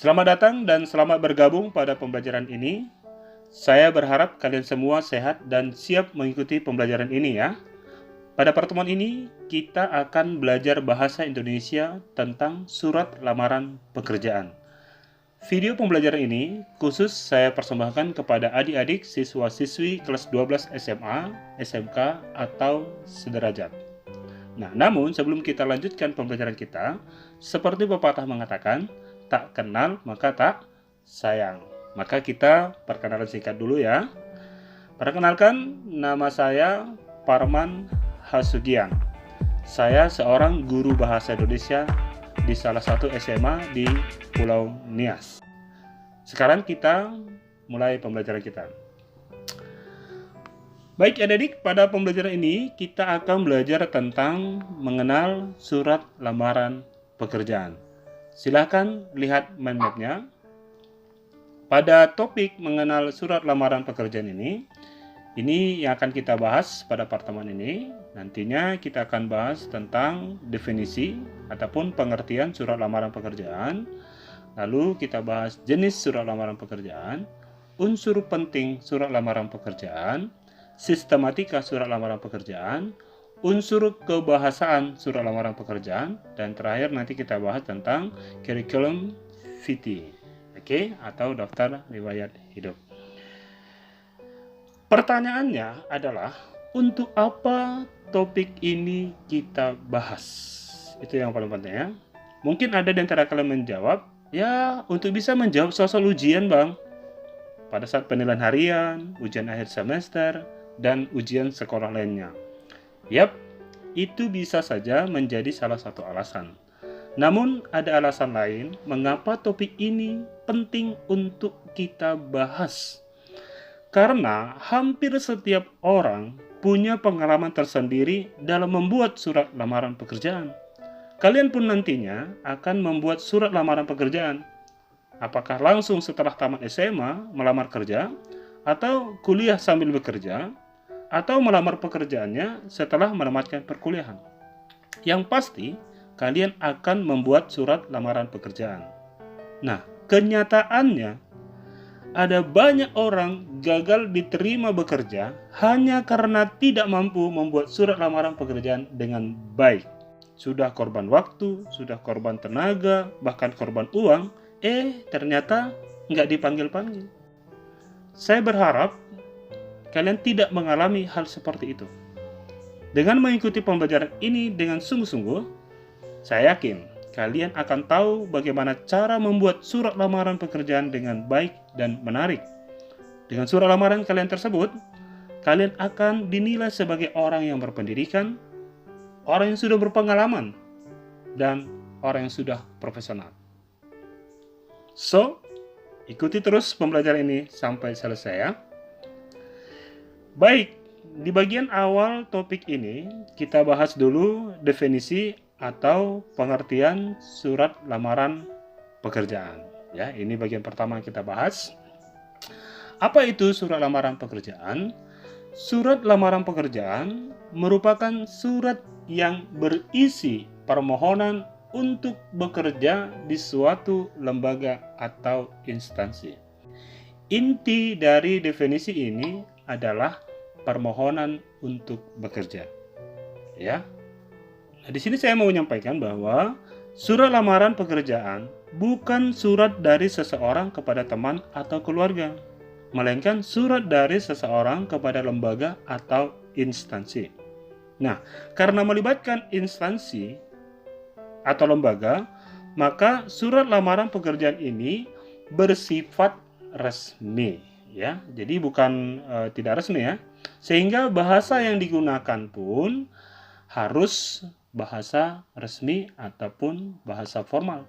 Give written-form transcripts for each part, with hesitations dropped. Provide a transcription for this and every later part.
Selamat datang dan selamat bergabung pada pembelajaran ini. Saya berharap kalian semua sehat dan siap mengikuti pembelajaran ini ya. Pada pertemuan ini, kita akan belajar bahasa Indonesia tentang surat lamaran pekerjaan. Video pembelajaran ini khusus saya persembahkan kepada adik-adik siswa-siswi kelas 12 SMA, SMK, atau sederajat. Nah, namun sebelum kita lanjutkan pembelajaran kita, seperti pepatah mengatakan, tak kenal maka tak sayang. Maka kita perkenalan singkat dulu ya. Perkenalkan, nama saya Parman Hasugian. Saya seorang guru bahasa Indonesia di salah satu SMA di Pulau Nias. Sekarang kita mulai pembelajaran kita. Baik adik-adik, pada pembelajaran ini kita akan belajar tentang mengenal surat lamaran pekerjaan. Silahkan lihat mind map-nya. Pada topik mengenal surat lamaran pekerjaan ini yang akan kita bahas pada pertemuan ini. Nantinya kita akan bahas tentang definisi ataupun pengertian surat lamaran pekerjaan. Lalu kita bahas jenis surat lamaran pekerjaan, unsur penting surat lamaran pekerjaan, sistematika surat lamaran pekerjaan, unsur kebahasaan surat lamaran pekerjaan, dan terakhir nanti kita bahas tentang curriculum vitae, atau daftar riwayat hidup. Pertanyaannya adalah, untuk apa topik ini kita bahas? Itu yang paling penting ya. Mungkin ada di antara kalian menjawab, ya untuk bisa menjawab soal ujian bang, pada saat penilaian harian, ujian akhir semester, dan ujian sekolah lainnya. Yap, itu bisa saja menjadi salah satu alasan. Namun ada alasan lain mengapa topik ini penting untuk kita bahas. Karena hampir setiap orang punya pengalaman tersendiri dalam membuat surat lamaran pekerjaan. Kalian pun nantinya akan membuat surat lamaran pekerjaan. Apakah langsung setelah tamat SMA melamar kerja, atau kuliah sambil bekerja, atau melamar pekerjaannya setelah menamatkan perkuliahan. Yang pasti, kalian akan membuat surat lamaran pekerjaan. Nah, kenyataannya, ada banyak orang gagal diterima bekerja hanya karena tidak mampu membuat surat lamaran pekerjaan dengan baik. Sudah korban waktu, sudah korban tenaga, bahkan korban uang, ternyata nggak dipanggil-panggil. Saya berharap kalian tidak mengalami hal seperti itu. Dengan mengikuti pembelajaran ini dengan sungguh-sungguh, saya yakin kalian akan tahu bagaimana cara membuat surat lamaran pekerjaan dengan baik dan menarik. Dengan surat lamaran kalian tersebut, kalian akan dinilai sebagai orang yang berpendidikan, orang yang sudah berpengalaman, dan orang yang sudah profesional. So, ikuti terus pembelajaran ini sampai selesai ya. Baik, di bagian awal topik ini kita bahas dulu definisi atau pengertian surat lamaran pekerjaan. Ya, ini bagian pertama yang kita bahas. Apa itu surat lamaran pekerjaan? Surat lamaran pekerjaan merupakan surat yang berisi permohonan untuk bekerja di suatu lembaga atau instansi. Inti dari definisi ini adalah permohonan untuk bekerja. Ya. Nah, di sini saya mau menyampaikan bahwa surat lamaran pekerjaan bukan surat dari seseorang kepada teman atau keluarga, melainkan surat dari seseorang kepada lembaga atau instansi. Nah, karena melibatkan instansi atau lembaga, maka surat lamaran pekerjaan ini bersifat resmi. Ya, jadi bukan tidak resmi ya. Sehingga bahasa yang digunakan pun harus bahasa resmi ataupun bahasa formal.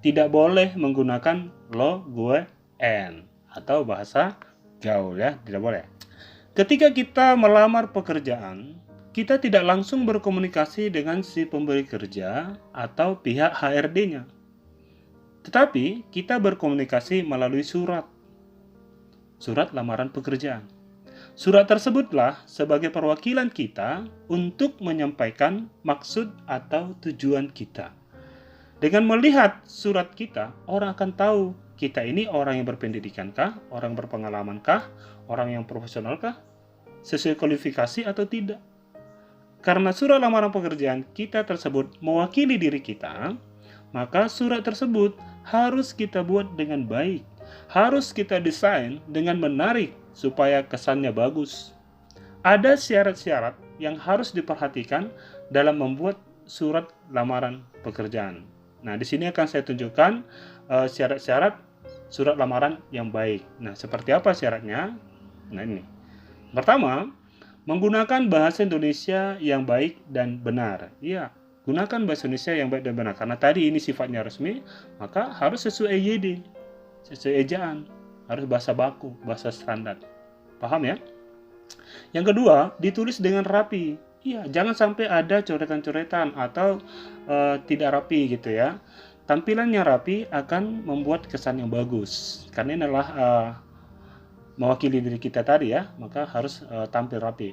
Tidak boleh menggunakan lo, gue, en atau bahasa gaul ya, tidak boleh. Ketika kita melamar pekerjaan, kita tidak langsung berkomunikasi dengan si pemberi kerja atau pihak HRD-nya. Tetapi kita berkomunikasi melalui surat lamaran pekerjaan. Surat tersebutlah sebagai perwakilan kita untuk menyampaikan maksud atau tujuan kita. Dengan melihat surat kita, orang akan tahu kita ini orang yang berpendidikan kah, orang berpengalaman kah, orang yang profesional kah, sesuai kualifikasi atau tidak. Karena surat lamaran pekerjaan kita tersebut mewakili diri kita, maka surat tersebut harus kita buat dengan baik. Harus kita desain dengan menarik supaya kesannya bagus. Ada syarat-syarat yang harus diperhatikan dalam membuat surat lamaran pekerjaan. Nah, di sini akan saya tunjukkan syarat-syarat surat lamaran yang baik. Nah, seperti apa syaratnya? Nah, ini. Pertama, menggunakan bahasa Indonesia yang baik dan benar. Iya, gunakan bahasa Indonesia yang baik dan benar. Karena tadi ini sifatnya resmi, maka harus sesuai EYD, sesuai ejaan, harus bahasa baku, bahasa standar. Paham ya? Yang kedua, ditulis dengan rapi. Iya, jangan sampai ada coretan-coretan atau tidak rapi gitu ya. Tampilannya rapi akan membuat kesan yang bagus. Karena ini adalah mewakili diri kita tadi ya, maka harus tampil rapi.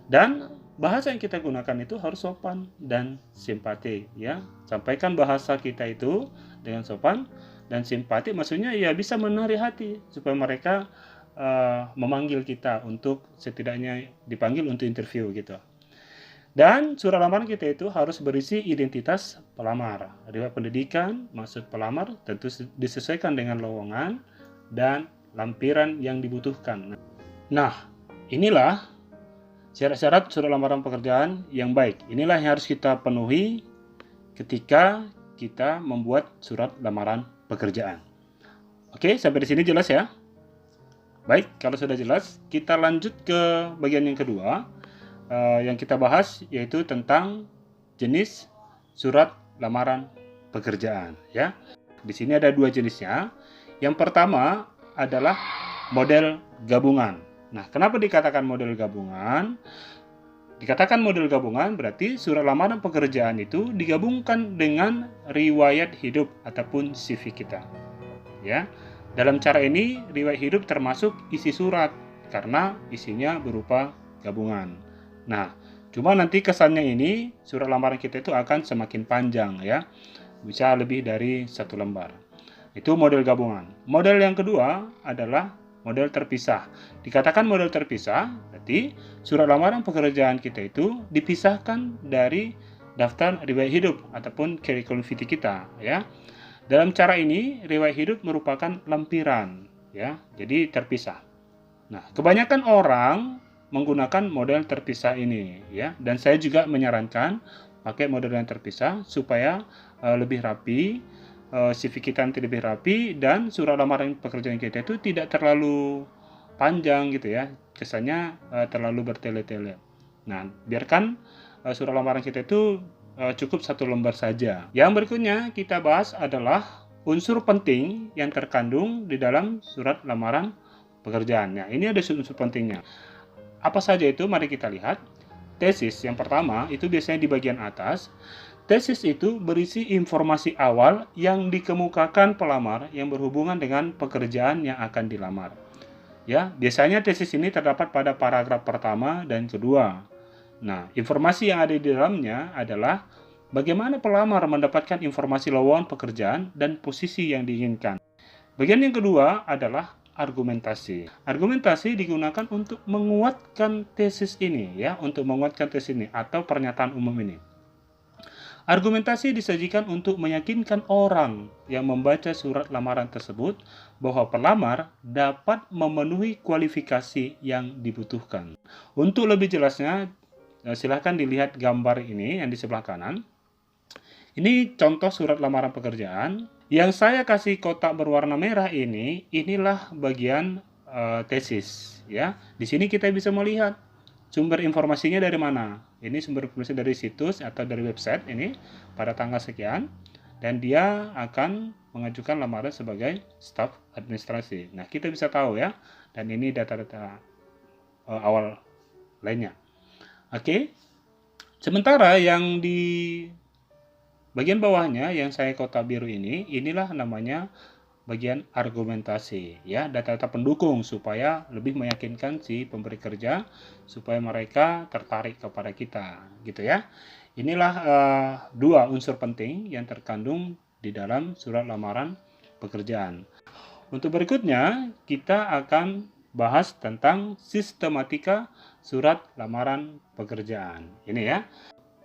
Dan bahasa yang kita gunakan itu harus sopan dan simpatik ya. Sampaikan bahasa kita itu dengan sopan dan simpatik, maksudnya ya bisa menarik hati supaya mereka memanggil kita untuk setidaknya dipanggil untuk interview gitu. Dan surat lamaran kita itu harus berisi identitas pelamar, riwayat pendidikan, maksud pelamar tentu disesuaikan dengan lowongan dan lampiran yang dibutuhkan. Nah, inilah syarat-syarat surat lamaran pekerjaan yang baik. Inilah yang harus kita penuhi ketika kita membuat surat lamaran pekerjaan. Oke, sampai di sini jelas ya? Baik, kalau sudah jelas, kita lanjut ke bagian yang kedua. Yang kita bahas yaitu tentang jenis surat lamaran pekerjaan ya. Di sini ada dua jenisnya. Yang pertama adalah model gabungan. Nah, kenapa dikatakan model gabungan? Dikatakan model gabungan berarti surat lamaran pekerjaan itu digabungkan dengan riwayat hidup ataupun CV kita. Ya. Dalam cara ini riwayat hidup termasuk isi surat karena isinya berupa gabungan. Nah, cuma nanti kesannya ini surat lamaran kita itu akan semakin panjang ya. Bisa lebih dari 1 lembar. Itu model gabungan. Model yang kedua adalah model terpisah. Dikatakan model terpisah, berarti surat lamaran pekerjaan kita itu dipisahkan dari daftar riwayat hidup ataupun curriculum vitae kita ya. Dalam cara ini riwayat hidup merupakan lampiran ya. Jadi terpisah. Nah, kebanyakan orang menggunakan model terpisah ini ya, dan saya juga menyarankan pakai model yang terpisah supaya lebih rapi, CV kita nanti lebih rapi dan surat lamaran pekerjaan kita itu tidak terlalu panjang gitu ya, kesannya terlalu bertele-tele. Nah, biarkan surat lamaran kita itu cukup 1 lembar saja. Yang berikutnya kita bahas adalah unsur penting yang terkandung di dalam surat lamaran pekerjaan. Nah, ini ada unsur pentingnya. Apa saja itu? Mari kita lihat. Tesis yang pertama itu biasanya di bagian atas. Tesis itu berisi informasi awal yang dikemukakan pelamar yang berhubungan dengan pekerjaan yang akan dilamar. Ya, biasanya tesis ini terdapat pada paragraf pertama dan kedua. Nah, informasi yang ada di dalamnya adalah bagaimana pelamar mendapatkan informasi lowongan pekerjaan dan posisi yang diinginkan. Bagian yang kedua adalah argumentasi. Argumentasi digunakan untuk menguatkan tesis ini ya, untuk menguatkan tesis ini atau pernyataan umum ini. Argumentasi disajikan untuk meyakinkan orang yang membaca surat lamaran tersebut bahwa pelamar dapat memenuhi kualifikasi yang dibutuhkan. Untuk lebih jelasnya, silahkan dilihat gambar ini yang di sebelah kanan. Ini contoh surat lamaran pekerjaan. Yang saya kasih kotak berwarna merah ini, inilah bagian tesis ya. Di sini kita bisa melihat sumber informasinya dari mana. Ini sumber informasi dari situs atau dari website ini pada tanggal sekian, dan dia akan mengajukan lamaran sebagai staf administrasi. Nah, kita bisa tahu ya, dan ini data-data awal lainnya. Oke. Sementara yang di bagian bawahnya yang saya kotak biru ini, inilah namanya bagian argumentasi ya, data-data pendukung supaya lebih meyakinkan si pemberi kerja supaya mereka tertarik kepada kita gitu ya. Inilah dua unsur penting yang terkandung di dalam surat lamaran pekerjaan. Untuk berikutnya, kita akan bahas tentang sistematika surat lamaran pekerjaan. Ini ya.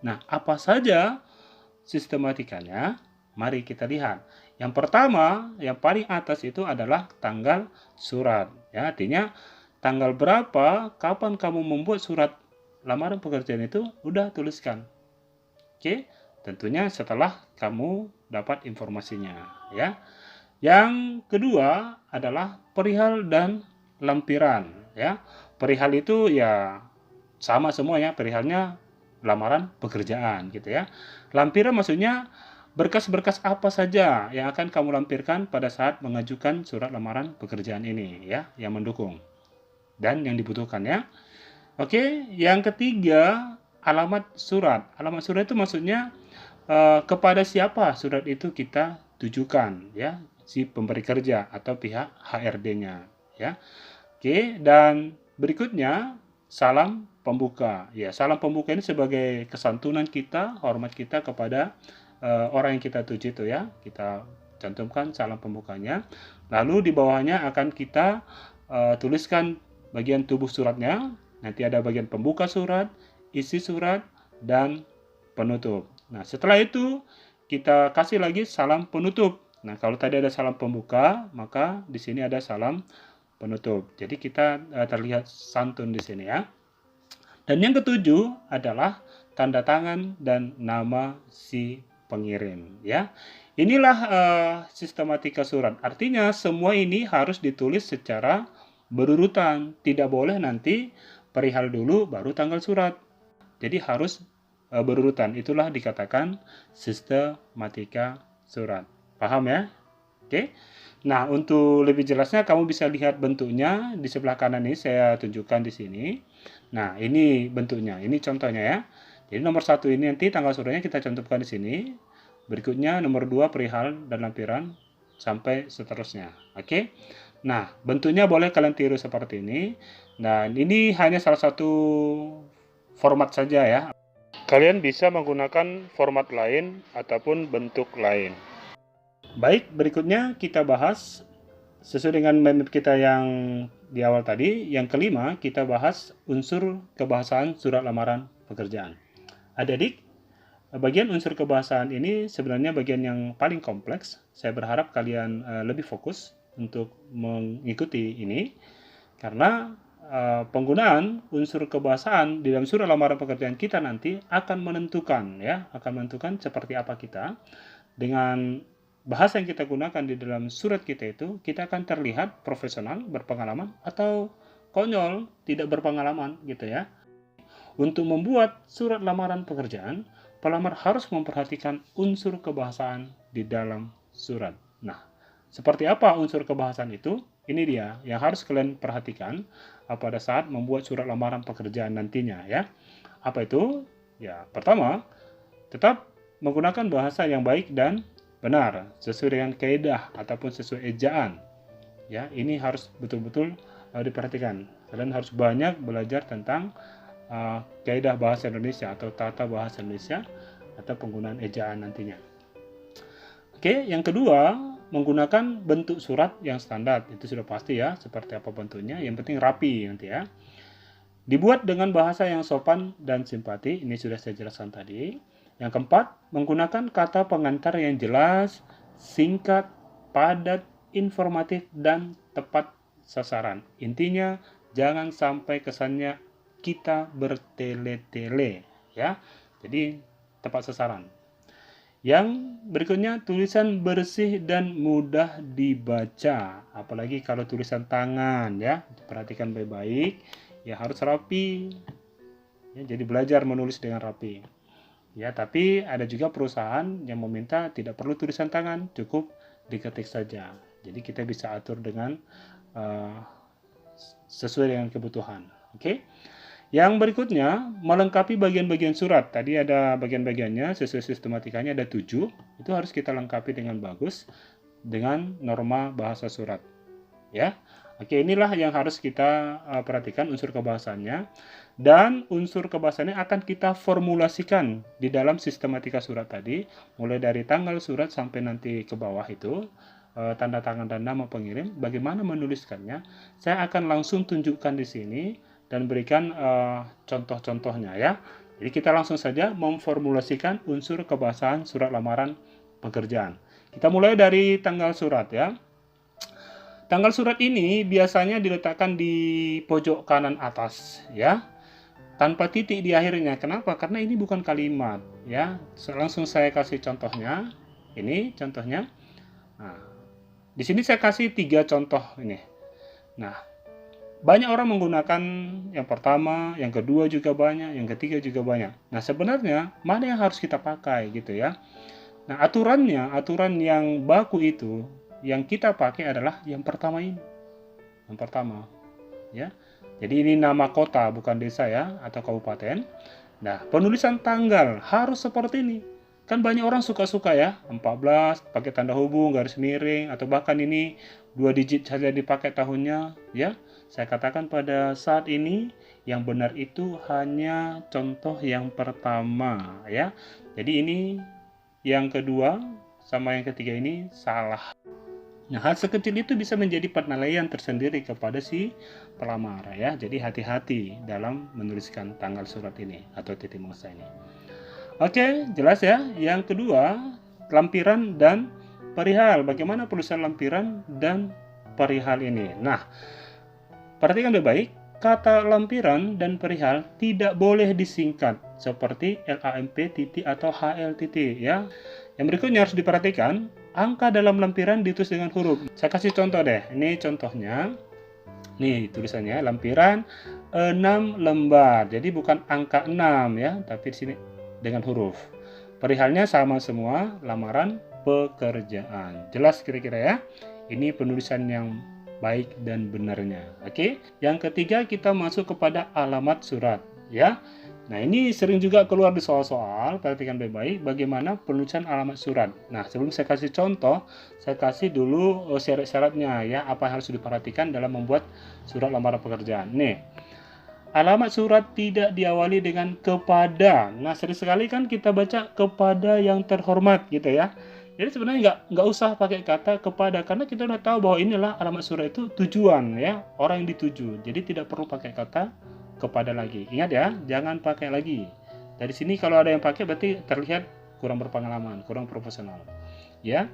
Nah, apa saja sistematikanya? Mari kita lihat. Yang pertama, yang paling atas itu adalah tanggal surat. Ya, artinya tanggal berapa, kapan kamu membuat surat lamaran pekerjaan itu, udah tuliskan. Oke, tentunya setelah kamu dapat informasinya, ya. Yang kedua adalah perihal dan lampiran, ya. Perihal itu ya sama semuanya, perihalnya lamaran pekerjaan gitu ya. Lampiran maksudnya berkas-berkas apa saja yang akan kamu lampirkan pada saat mengajukan surat lamaran pekerjaan ini ya, yang mendukung dan yang dibutuhkan ya. Oke, yang ketiga alamat surat. Alamat surat itu maksudnya kepada siapa surat itu kita tujukan ya, si pemberi kerja atau pihak HRD-nya ya. Oke, dan berikutnya salam pembuka. Ya, salam pembuka ini sebagai kesantunan kita, hormat kita kepada orang yang kita tuju itu ya. Kita cantumkan salam pembukanya. Lalu di bawahnya akan kita tuliskan bagian tubuh suratnya. Nanti ada bagian pembuka surat, isi surat, dan penutup. Nah, setelah itu kita kasih lagi salam penutup. Nah, kalau tadi ada salam pembuka, maka di sini ada salam penutup. Jadi kita terlihat santun di sini ya. Dan yang ketujuh adalah tanda tangan dan nama si pengirim ya. Inilah sistematika surat. Artinya semua ini harus ditulis secara berurutan. Tidak boleh nanti perihal dulu baru tanggal surat. Jadi harus berurutan. Itulah dikatakan sistematika surat. Paham ya? Oke. Nah, untuk lebih jelasnya kamu bisa lihat bentuknya di sebelah kanan ini saya tunjukkan di sini. Nah, ini bentuknya. Ini contohnya ya. Jadi nomor 1 ini nanti tanggal suratnya kita cantumkan di sini. Berikutnya nomor 2 perihal dan lampiran sampai seterusnya. Oke. Nah, bentuknya boleh kalian tiru seperti ini. Nah, ini hanya salah satu format saja ya. Kalian bisa menggunakan format lain ataupun bentuk lain. Baik, berikutnya kita bahas sesuai dengan map kita yang di awal tadi. Yang kelima, kita bahas unsur kebahasaan surat lamaran pekerjaan. Adik-adik, bagian unsur kebahasaan ini sebenarnya bagian yang paling kompleks. Saya berharap kalian lebih fokus untuk mengikuti ini karena penggunaan unsur kebahasaan di dalam surat lamaran pekerjaan kita nanti akan menentukan seperti apa kita. Dengan bahasa yang kita gunakan di dalam surat kita itu, kita akan terlihat profesional, berpengalaman, atau konyol, tidak berpengalaman gitu ya. Untuk membuat surat lamaran pekerjaan, pelamar harus memperhatikan unsur kebahasaan di dalam surat. Nah, seperti apa unsur kebahasaan itu? Ini dia yang harus kalian perhatikan pada saat membuat surat lamaran pekerjaan nantinya ya. Apa itu? Ya, pertama, tetap menggunakan bahasa yang baik dan benar sesuai dengan kaidah ataupun sesuai ejaan ya. Ini harus betul-betul diperhatikan. Kalian harus banyak belajar tentang kaidah bahasa Indonesia atau tata bahasa Indonesia atau penggunaan ejaan nantinya. Oke, yang kedua, menggunakan bentuk surat yang standar. Itu sudah pasti ya, seperti apa bentuknya, yang penting rapi nanti ya. Dibuat dengan bahasa yang sopan dan simpati, ini sudah saya jelaskan tadi. Yang keempat, menggunakan kata pengantar yang jelas, singkat, padat, informatif, dan tepat sasaran. Intinya, jangan sampai kesannya kita bertele-tele, ya. Jadi, tepat sasaran. Yang berikutnya, tulisan bersih dan mudah dibaca. Apalagi kalau tulisan tangan, ya. Perhatikan baik-baik, ya harus rapi. Ya, jadi belajar menulis dengan rapi. Ya, tapi ada juga perusahaan yang meminta tidak perlu tulisan tangan, cukup diketik saja. Jadi kita bisa atur dengan sesuai dengan kebutuhan. Oke. Yang berikutnya, melengkapi bagian-bagian surat. Tadi ada bagian-bagiannya, sesuai sistematikanya ada 7. Itu harus kita lengkapi dengan bagus dengan norma bahasa surat. Ya. Oke, inilah yang harus kita perhatikan unsur kebahasaannya. Dan unsur kebahasaannya akan kita formulasikan di dalam sistematika surat tadi, mulai dari tanggal surat sampai nanti ke bawah itu, tanda tangan dan nama pengirim. Bagaimana menuliskannya? Saya akan langsung tunjukkan di sini dan berikan contoh-contohnya ya. Jadi kita langsung saja memformulasikan unsur kebahasaan surat lamaran pekerjaan. Kita mulai dari tanggal surat ya. Tanggal surat ini biasanya diletakkan di pojok kanan atas ya, tanpa titik di akhirnya. Kenapa? Karena ini bukan kalimat ya. Langsung saya kasih contohnya. Ini contohnya. Nah, di sini saya kasih 3 contoh ini. Nah, banyak orang menggunakan yang pertama, yang kedua juga banyak, yang ketiga juga banyak. Nah, sebenarnya mana yang harus kita pakai gitu ya. Nah, aturan yang baku itu yang kita pakai adalah yang pertama ini. Yang pertama, ya. Jadi ini nama kota bukan desa ya atau kabupaten. Nah, penulisan tanggal harus seperti ini. Kan banyak orang suka-suka ya, 14 pakai tanda hubung, garis miring, atau bahkan ini 2 digit saja dipakai tahunnya ya. Saya katakan pada saat ini yang benar itu hanya contoh yang pertama ya. Jadi ini yang kedua sama yang ketiga ini salah. Nah, hal sekecil itu bisa menjadi penilaian tersendiri kepada si pelamar ya. Jadi hati-hati dalam menuliskan tanggal surat ini atau titik mangsa ini. Oke, jelas ya. Yang kedua, lampiran dan perihal. Bagaimana penulisan lampiran dan perihal ini? Nah, perhatikan baik-baik. Kata lampiran dan perihal tidak boleh disingkat seperti LAMP titik atau HL titik ya. Yang berikutnya harus diperhatikan, angka dalam lampiran ditulis dengan huruf. Saya kasih contoh deh. Ini contohnya. Nih tulisannya lampiran 6 lembar. Jadi bukan angka 6 ya, tapi di sini dengan huruf. Perihalnya sama semua, lamaran pekerjaan. Jelas kira-kira ya? Ini penulisan yang baik dan benarnya. Oke. Yang ketiga kita masuk kepada alamat surat ya. Nah, ini sering juga keluar di soal-soal. Perhatikan baik-baik bagaimana penulisan alamat surat. Nah, sebelum saya kasih contoh, saya kasih dulu syarat-syaratnya ya, apa yang harus diperhatikan dalam membuat surat lamaran pekerjaan. Nih, alamat surat tidak diawali dengan kepada. Nah, sering sekali kan kita baca kepada yang terhormat gitu ya. Jadi sebenarnya nggak usah pakai kata kepada, karena kita udah tahu bahwa inilah alamat surat itu tujuan ya, orang yang dituju. Jadi tidak perlu pakai kata kepada lagi. Ingat ya, jangan pakai lagi. Dari sini kalau ada yang pakai berarti terlihat kurang berpengalaman, kurang profesional. Ya.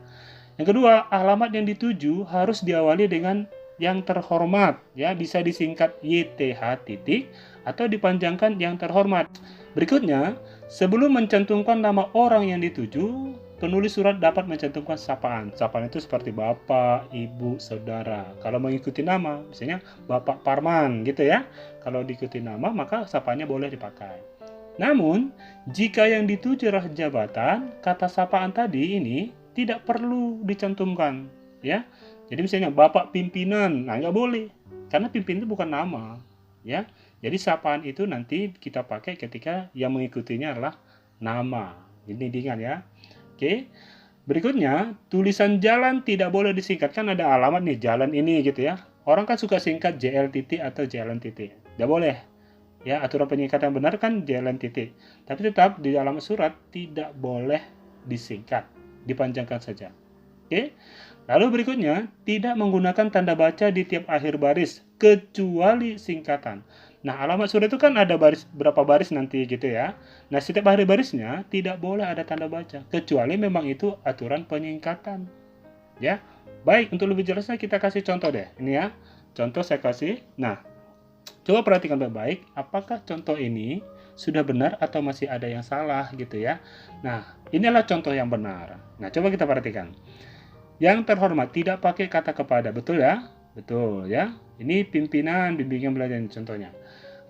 Yang kedua, alamat yang dituju harus diawali dengan yang terhormat, ya, bisa disingkat YTH titik atau dipanjangkan yang terhormat. Berikutnya, sebelum mencantumkan nama orang yang dituju, penulis surat dapat mencantumkan sapaan. Sapaan itu seperti bapak, ibu, saudara. Kalau mengikuti nama, misalnya Bapak Parman gitu ya. Kalau diikuti nama, maka sapaannya boleh dipakai. Namun, jika yang dituju adalah jabatan, kata sapaan tadi ini tidak perlu dicantumkan, ya. Jadi misalnya Bapak Pimpinan, nah nggak boleh, karena pimpinan itu bukan nama, ya. Jadi sapaan itu nanti kita pakai ketika yang mengikutinya adalah nama. Ini diingat ya. Oke. Berikutnya, tulisan jalan tidak boleh disingkat. Kan ada alamat nih, jalan ini gitu ya. Orang kan suka singkat JL titik atau jalan titik. Tidak boleh. Ya, aturan penyingkatan benar kan jalan titik. Tapi tetap di alamat surat tidak boleh disingkat. Dipanjangkan saja. Oke. Lalu berikutnya, tidak menggunakan tanda baca di tiap akhir baris kecuali singkatan. Nah, alamat surat itu kan ada berapa baris nanti gitu ya. Nah, setiap akhir barisnya tidak boleh ada tanda baca kecuali memang itu aturan penyingkatan. Ya. Baik, untuk lebih jelasnya kita kasih contoh deh. Ini ya. Contoh saya kasih. Nah, coba perhatikan baik-baik apakah contoh ini sudah benar atau masih ada yang salah gitu ya. Nah, inilah contoh yang benar. Nah, coba kita perhatikan. Yang terhormat tidak pakai kata kepada, betul ya? Betul ya. Ini pimpinan bimbingan belajar contohnya.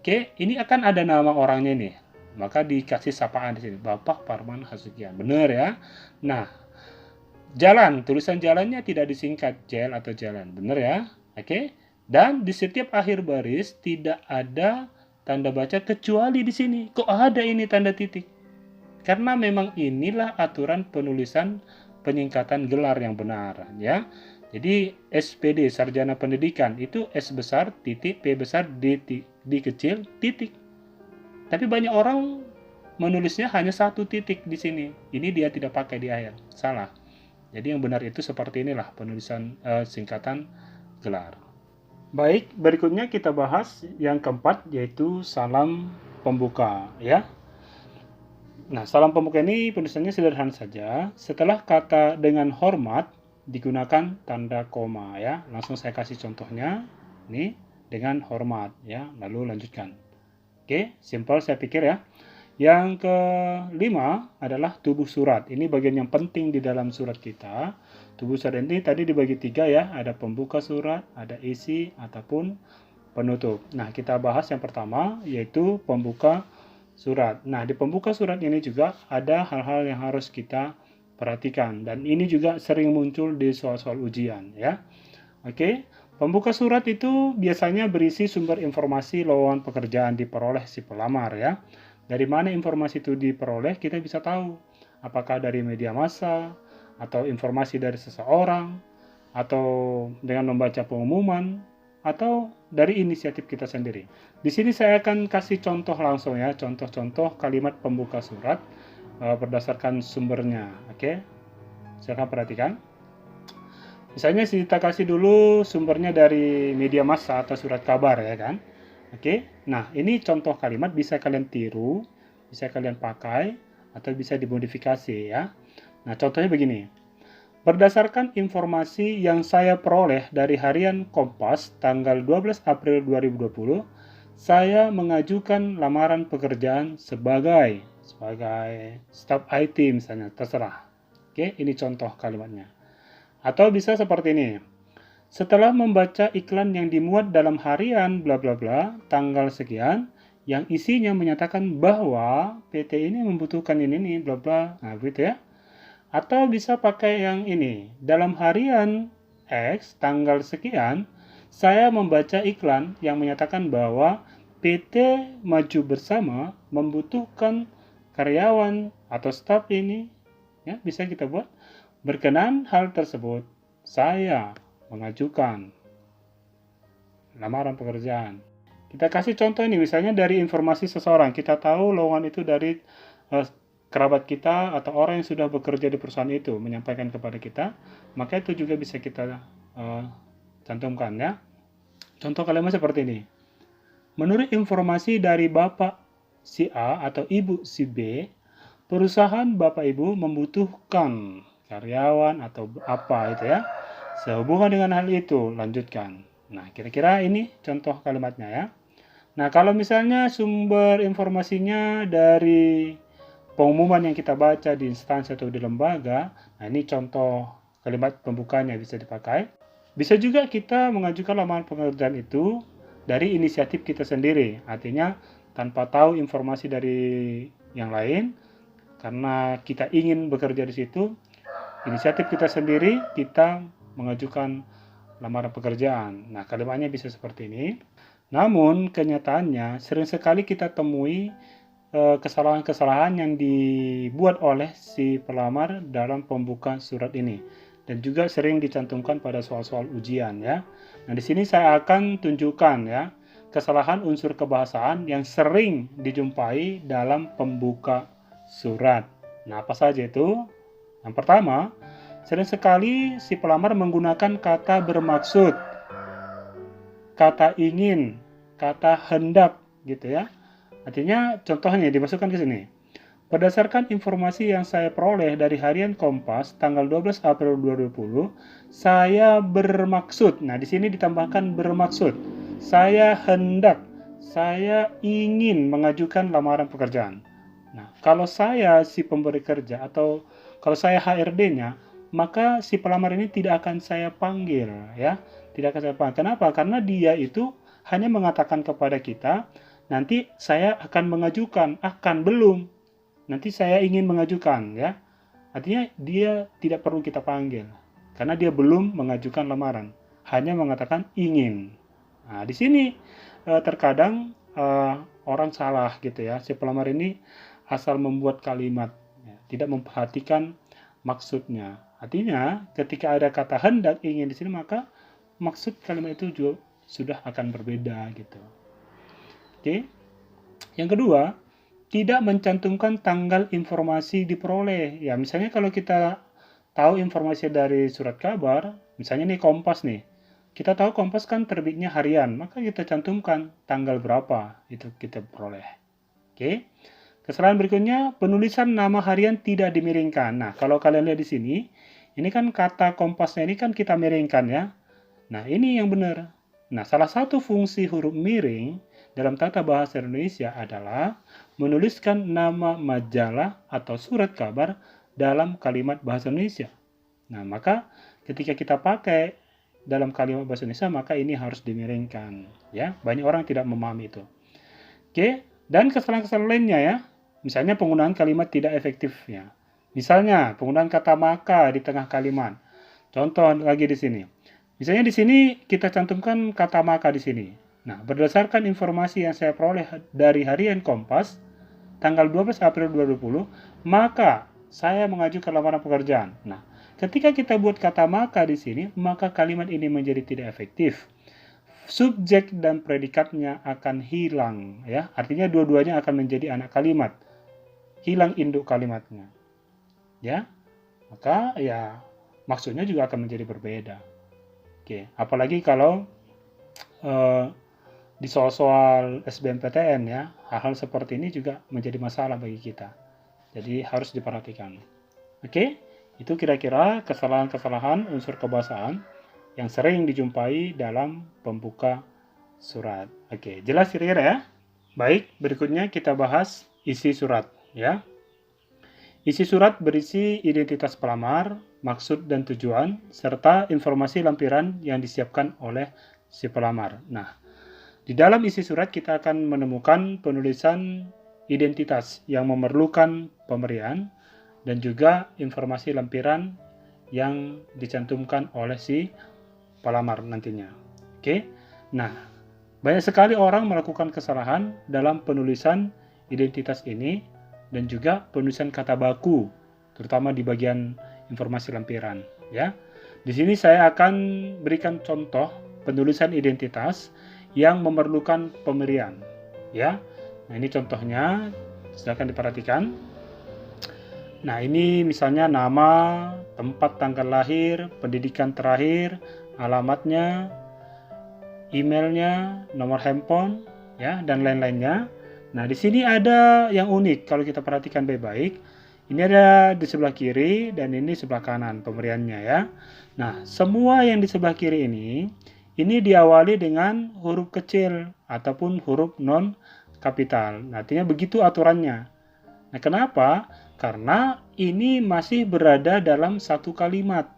Oke, ini akan ada nama orangnya nih. Maka dikasih sapaan di sini, Bapak Parman Hasugian. Benar ya? Nah, jalan, tulisan jalannya tidak disingkat JL atau jalan. Benar ya? Oke. Dan di setiap akhir baris tidak ada tanda baca kecuali di sini. Kok ada ini tanda titik? Karena memang inilah aturan penulisan penyingkatan gelar yang benar ya. Jadi SPD sarjana pendidikan itu S besar titik, P besar, D kecil titik. Tapi banyak orang menulisnya hanya satu titik di sini. Ini dia tidak pakai di akhir. Salah. Jadi yang benar itu seperti inilah penulisan singkatan gelar. Baik, berikutnya kita bahas yang keempat, yaitu salam pembuka, ya. Nah, salam pembuka ini penulisannya sederhana saja. Setelah kata dengan hormat digunakan tanda koma, ya. Langsung saya kasih contohnya. Ini dengan hormat, ya. Lalu lanjutkan. Oke, simple saya pikir, ya. Yang kelima adalah tubuh surat. Ini bagian yang penting di dalam surat kita. Tubuh surat ini tadi dibagi 3, ya. Ada pembuka surat, ada isi, ataupun penutup. Nah, kita bahas yang pertama, yaitu pembuka surat. Nah, di pembuka surat ini juga ada hal-hal yang harus kita perhatikan. Dan ini juga sering muncul di soal-soal ujian, ya. Oke, pembuka surat itu biasanya berisi sumber informasi lowongan pekerjaan diperoleh si pelamar, ya. Dari mana informasi itu diperoleh, kita bisa tahu. Apakah dari media massa, atau informasi dari seseorang, atau dengan membaca pengumuman, atau dari inisiatif kita sendiri. Di sini saya akan kasih contoh langsung, ya, contoh-contoh kalimat pembuka surat berdasarkan sumbernya. Oke, silakan perhatikan. Misalnya kita kasih dulu sumbernya dari media massa atau surat kabar, ya kan. Oke, nah ini contoh kalimat bisa kalian tiru, bisa kalian pakai, atau bisa dimodifikasi, ya. Nah, contohnya begini. Berdasarkan informasi yang saya peroleh dari harian Kompas tanggal 12 April 2020, saya mengajukan lamaran pekerjaan sebagai staf IT misalnya, terserah. Oke, ini contoh kalimatnya. Atau bisa seperti ini. Setelah membaca iklan yang dimuat dalam harian bla bla bla tanggal sekian yang isinya menyatakan bahwa PT ini membutuhkan ini bla bla. Nah, begitu, ya. Atau bisa pakai yang ini. Dalam harian X tanggal sekian, saya membaca iklan yang menyatakan bahwa PT Maju Bersama membutuhkan karyawan atau staf ini, ya, bisa kita buat. Berkenan hal tersebut, saya mengajukan lamaran pekerjaan. Kita kasih contoh ini, misalnya dari informasi seseorang. Kita tahu lowongan itu dari kerabat kita atau orang yang sudah bekerja di perusahaan itu menyampaikan kepada kita, maka itu juga bisa kita cantumkan, ya. Contoh kalimat seperti ini. Menurut informasi dari Bapak si A atau Ibu si B, perusahaan Bapak Ibu membutuhkan karyawan atau apa itu, ya. Sehubungan dengan hal itu, lanjutkan. Nah, kira-kira ini contoh kalimatnya, ya. Nah, kalau misalnya sumber informasinya dari pengumuman yang kita baca di instansi atau di lembaga, nah ini contoh kalimat pembukanya bisa dipakai. Bisa juga kita mengajukan lamaran pekerjaan itu dari inisiatif kita sendiri. Artinya tanpa tahu informasi dari yang lain, karena kita ingin bekerja di situ, inisiatif kita sendiri, kita mengajukan lamaran pekerjaan. Nah, kalimatnya bisa seperti ini. Namun, kenyataannya sering sekali kita temui kesalahan-kesalahan yang dibuat oleh si pelamar dalam pembuka surat ini. Dan juga sering dicantumkan pada soal-soal ujian, ya. Nah, di sini saya akan tunjukkan, ya, kesalahan unsur kebahasaan yang sering dijumpai dalam pembuka surat. Nah, apa saja itu? Yang pertama, sering sekali si pelamar menggunakan kata bermaksud, kata ingin, kata hendak, gitu, ya. Artinya contohnya dimasukkan ke sini. Berdasarkan informasi yang saya peroleh dari harian Kompas tanggal 12 April 2020, saya bermaksud. Nah, di sini ditambahkan bermaksud. Saya hendak, saya ingin mengajukan lamaran pekerjaan. Nah, kalau saya si pemberi kerja atau kalau saya HRD-nya, maka si pelamar ini tidak akan saya panggil, ya. Tidak akan saya panggil. Kenapa? Karena dia itu hanya mengatakan kepada kita, nanti saya akan mengajukan, belum. Nanti saya ingin mengajukan, ya. Artinya dia tidak perlu kita panggil karena dia belum mengajukan lamaran, hanya mengatakan ingin. Nah, di sini terkadang orang salah gitu, ya. Si pelamar ini asal membuat kalimat, ya, tidak memperhatikan maksudnya. Artinya ketika ada kata hendak, ingin di sini, maka maksud kalimat itu juga sudah akan berbeda gitu. Oke. Yang kedua, tidak mencantumkan tanggal informasi diperoleh. Ya, misalnya kalau kita tahu informasi dari surat kabar, misalnya nih Kompas nih. Kita tahu Kompas kan terbitnya harian, maka kita cantumkan tanggal berapa itu kita peroleh. Oke. Kesalahan berikutnya, penulisan nama harian tidak dimiringkan. Nah, kalau kalian lihat di sini, ini kan kata Kompasnya ini kan kita miringkan ya. Nah, ini yang benar. Nah, salah satu fungsi huruf miring dalam tata bahasa Indonesia adalah menuliskan nama majalah atau surat kabar dalam kalimat bahasa Indonesia. Nah, maka ketika kita pakai dalam kalimat bahasa Indonesia, maka ini harus dimiringkan. Ya, banyak orang tidak memahami itu. Oke, dan kesalahan-kesalahan lainnya ya. Misalnya penggunaan kalimat tidak efektif ya. Misalnya penggunaan kata maka di tengah kalimat. Contoh lagi di sini. Misalnya di sini kita cantumkan kata maka di sini. Nah, berdasarkan informasi yang saya peroleh dari harian Kompas, tanggal 12 April 2020, maka saya mengajukan lamaran pekerjaan. Nah, ketika kita buat kata maka di sini, maka kalimat ini menjadi tidak efektif. Subjek dan predikatnya akan hilang, ya. Artinya dua-duanya akan menjadi anak kalimat. Hilang induk kalimatnya. Ya. Maka ya maksudnya juga akan menjadi berbeda. Oke, apalagi kalau di soal-soal SBMPTN ya, hal-hal seperti ini juga menjadi masalah bagi kita. Jadi harus diperhatikan. Oke, itu kira-kira kesalahan-kesalahan unsur kebahasaan yang sering dijumpai dalam pembuka surat. Oke, jelas kira-kira ya? Baik, berikutnya kita bahas isi surat ya. Isi surat berisi identitas pelamar, maksud dan tujuan, serta informasi lampiran yang disiapkan oleh si pelamar. Nah, di dalam isi surat kita akan menemukan penulisan identitas yang memerlukan pemberian dan juga informasi lampiran yang dicantumkan oleh si pelamar nantinya. Oke. Nah, banyak sekali orang melakukan kesalahan dalam penulisan identitas ini dan juga penulisan kata baku, terutama di bagian informasi lampiran ya. Di sini saya akan berikan contoh penulisan identitas yang memerlukan pemberian ya. Nah, ini contohnya, silakan diperhatikan. Nah, ini misalnya nama, tempat tanggal lahir, pendidikan terakhir, alamatnya, emailnya, nomor handphone ya, dan lain-lainnya. Nah, di sini ada yang unik kalau kita perhatikan baik-baik. Ini ada di sebelah kiri dan ini sebelah kanan pemberiannya ya. Nah, semua yang di sebelah kiri ini diawali dengan huruf kecil ataupun huruf non kapital. Nah, artinya begitu aturannya. Nah, kenapa? Karena ini masih berada dalam satu kalimat.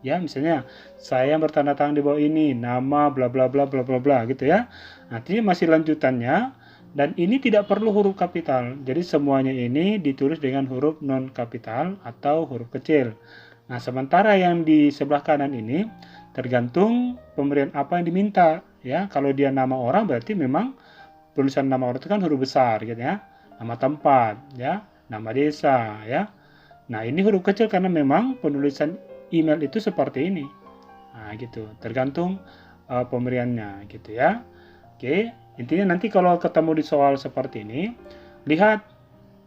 Ya, misalnya saya bertanda tangan di bawah ini, nama bla bla bla bla bla bla gitu ya. Artinya masih lanjutannya. Dan ini tidak perlu huruf kapital. Jadi semuanya ini ditulis dengan huruf non kapital atau huruf kecil. Nah, sementara yang di sebelah kanan ini tergantung pemberian apa yang diminta. Ya, kalau dia nama orang berarti memang tulisan nama orang itu kan huruf besar gitu ya. Nama tempat, ya, nama desa, ya. Nah, ini huruf kecil karena memang penulisan email itu seperti ini. Nah, gitu. Tergantung pemberiannya gitu ya. Oke. Intinya nanti kalau ketemu di soal seperti ini, lihat.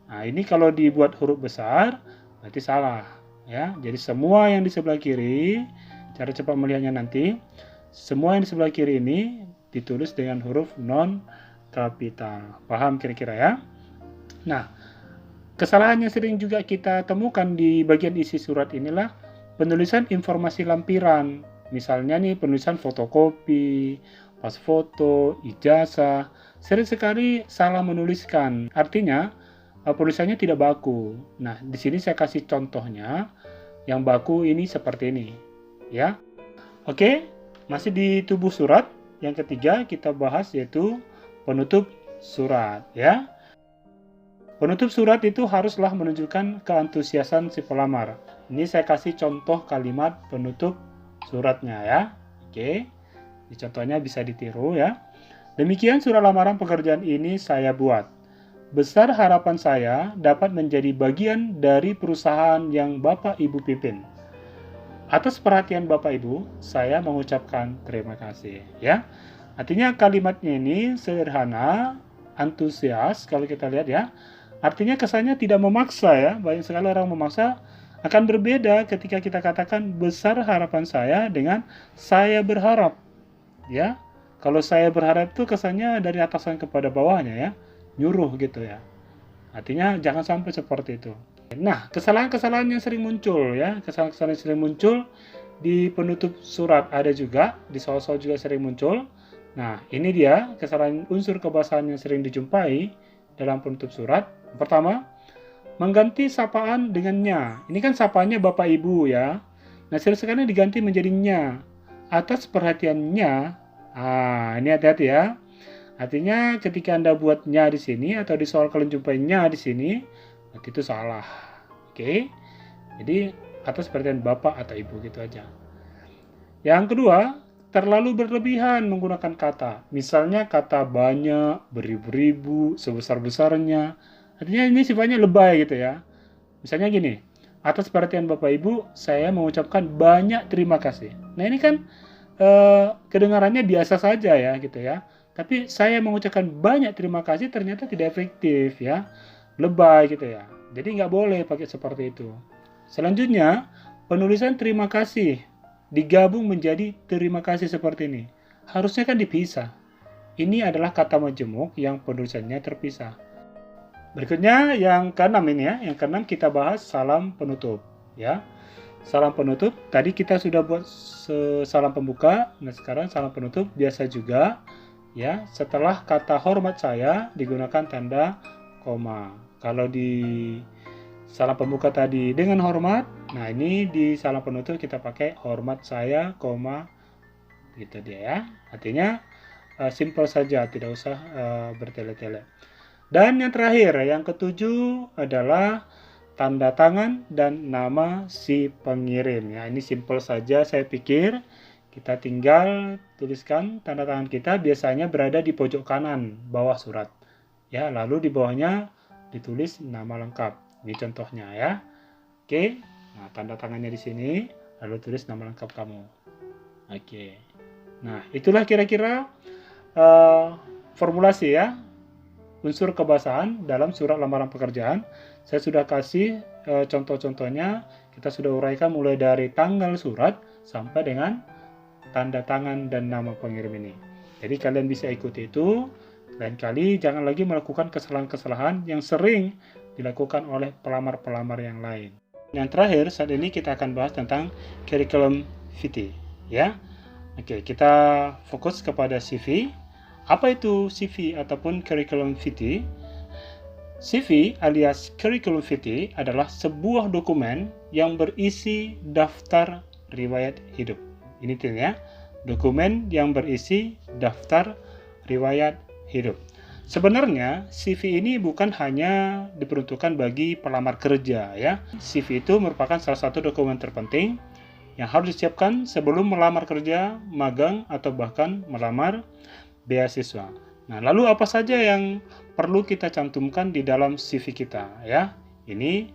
Nah, ini kalau dibuat huruf besar, berarti salah. Ya, jadi semua yang di sebelah kiri, cara cepat melihatnya nanti, semua yang di sebelah kiri ini ditulis dengan huruf non kapital. Paham kira-kira ya? Nah, kesalahan yang sering juga kita temukan di bagian isi surat inilah penulisan informasi lampiran. Misalnya nih penulisan fotokopi, pas foto, ijazah, sering sekali salah menuliskan. Artinya, tulisannya tidak baku. Nah, di sini saya kasih contohnya. Yang baku ini seperti ini. Ya. Oke, masih di tubuh surat. Yang ketiga kita bahas yaitu penutup surat. Ya. Penutup surat itu haruslah menunjukkan keantusiasan si pelamar. Ini saya kasih contoh kalimat penutup suratnya ya. Oke. Di contohnya bisa ditiru ya. Demikian surat lamaran pekerjaan ini saya buat. Besar harapan saya dapat menjadi bagian dari perusahaan yang Bapak Ibu pimpin. Atas perhatian Bapak Ibu, saya mengucapkan terima kasih ya. Artinya kalimatnya ini sederhana, antusias kalau kita lihat ya. Artinya kesannya tidak memaksa ya. Banyak sekali orang memaksa. Akan berbeda ketika kita katakan besar harapan saya dengan saya berharap. Ya, kalau saya berharap itu kesannya dari atasan kepada bawahnya ya, nyuruh gitu ya. Artinya jangan sampai seperti itu. Nah, kesalahan-kesalahan yang sering muncul ya, kesalahan-kesalahan yang sering muncul di penutup surat ada juga, di soal-soal juga sering muncul. Nah, ini dia kesalahan unsur kebahasaan yang sering dijumpai dalam penutup surat. Pertama, mengganti sapaan dengan nya. Ini kan sapaannya Bapak Ibu ya. Nah, sekarang diganti menjadi nya. Atas perhatiannya, ini hati-hati ya. Artinya ketika Anda buat nya di sini atau di soal kalian jumpai nya di sini, berarti itu salah. Oke. Jadi atas perhatian Bapak atau Ibu gitu aja. Yang kedua, terlalu berlebihan menggunakan kata. Misalnya kata banyak, beribu-ribu, sebesar-besarnya. Artinya ini sifatnya lebay gitu ya. Misalnya gini, atas perhatian Bapak Ibu, saya mengucapkan banyak terima kasih. Nah ini kan kedengarannya biasa saja ya gitu ya. Tapi saya mengucapkan banyak terima kasih ternyata tidak efektif ya. Lebay gitu ya. Jadi nggak boleh pakai seperti itu. Selanjutnya, penulisan terima kasih digabung menjadi terima kasih seperti ini. Harusnya kan dipisah. Ini adalah kata majemuk yang penulisannya terpisah. Berikutnya yang keenam ini ya. Yang keenam kita bahas salam penutup ya. Salam penutup tadi kita sudah buat salam pembuka. Nah, sekarang salam penutup biasa juga ya. Setelah kata hormat saya digunakan tanda koma. Kalau di salam pembuka tadi dengan hormat, nah ini di salam penutup kita pakai hormat saya koma gitu dia ya. Artinya simple saja, tidak usah bertele-tele. Dan yang terakhir, yang ketujuh adalah tanda tangan dan nama si pengirim. Ya, ini simple saja saya pikir. Kita tinggal tuliskan tanda tangan kita biasanya berada di pojok kanan bawah surat. Ya, lalu di bawahnya ditulis nama lengkap. Ini contohnya ya. Oke. Nah, tanda tangannya di sini, lalu tulis nama lengkap kamu. Oke. Nah, itulah kira-kira formulasi ya. Unsur kebahasaan dalam surat lamaran pekerjaan. Saya sudah kasih contoh-contohnya. Kita sudah uraikan mulai dari tanggal surat sampai dengan tanda tangan dan nama pengirim ini. Jadi kalian bisa ikuti itu. Lain kali jangan lagi melakukan kesalahan-kesalahan yang sering dilakukan oleh pelamar-pelamar yang lain. Yang terakhir, saat ini kita akan bahas tentang curriculum vitae. Ya, oke, kita fokus kepada CV. Apa itu CV ataupun curriculum vitae? CV alias curriculum vitae adalah sebuah dokumen yang berisi daftar riwayat hidup. Ini ya, dokumen yang berisi daftar riwayat hidup. Sebenarnya CV ini bukan hanya diperuntukkan bagi pelamar kerja ya. CV itu merupakan salah satu dokumen terpenting yang harus disiapkan sebelum melamar kerja, magang atau bahkan melamar beasiswa. Nah, lalu apa saja yang perlu kita cantumkan di dalam CV kita ya? Ini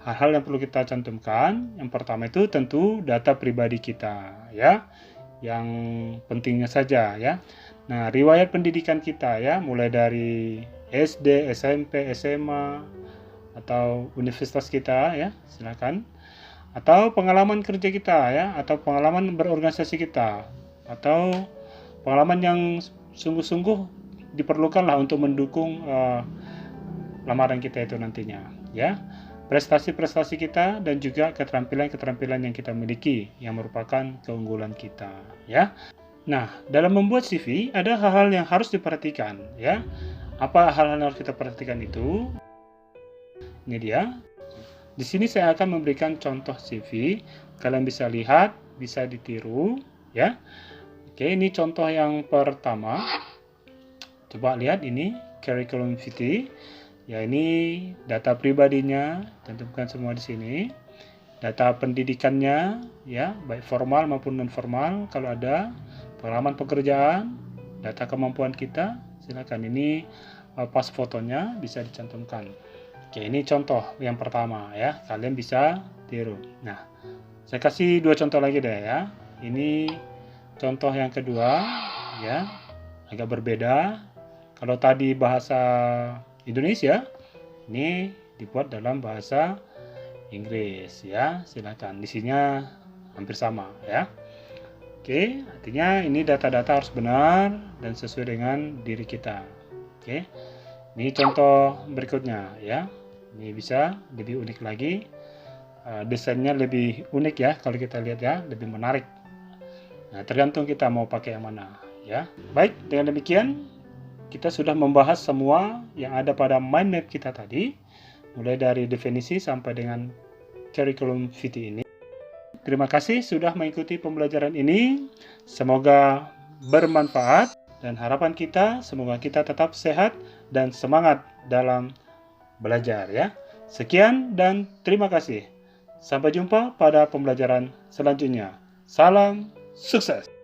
hal-hal yang perlu kita cantumkan. Yang pertama itu tentu data pribadi kita ya. Yang pentingnya saja ya. Nah, riwayat pendidikan kita ya, mulai dari SD, SMP, SMA atau universitas kita ya, silakan. Atau pengalaman kerja kita ya, atau pengalaman berorganisasi kita, atau pengalaman yang sungguh-sungguh diperlukanlah untuk mendukung lamaran kita itu nantinya ya. Prestasi-prestasi kita dan juga keterampilan-keterampilan yang kita miliki yang merupakan keunggulan kita ya. Nah, dalam membuat CV ada hal-hal yang harus diperhatikan ya. Apa hal-hal yang harus kita perhatikan itu? Ini dia. Di sini saya akan memberikan contoh CV. Kalian bisa lihat, bisa ditiru ya. Oke, ini contoh yang pertama. Coba lihat ini curriculum vitae. Ya, ini data pribadinya, tentukan semua di sini. Data pendidikannya ya, baik formal maupun non formal kalau ada, pengalaman pekerjaan, data kemampuan kita. Silakan ini pas fotonya bisa dicantumkan. Oke, ini contoh yang pertama ya. Kalian bisa tiru. Nah, saya kasih dua contoh lagi deh ya. Ini contoh yang kedua ya, agak berbeda. Kalau tadi bahasa Indonesia, Ini dibuat dalam bahasa Inggris ya. Silakan, isinya hampir sama ya. Oke, artinya ini data-data harus benar dan sesuai dengan diri kita. Oke. Ini contoh berikutnya ya. Ini bisa lebih unik lagi. Desainnya lebih unik ya kalau kita lihat ya, lebih menarik. Nah, tergantung kita mau pakai yang mana ya. Baik, dengan demikian kita sudah membahas semua yang ada pada mind map kita tadi, mulai dari definisi sampai dengan curriculum vitae ini. Terima kasih sudah mengikuti pembelajaran ini. Semoga bermanfaat dan harapan kita semoga kita tetap sehat dan semangat dalam belajar ya. Sekian dan terima kasih. Sampai jumpa pada pembelajaran selanjutnya. Salam sukses.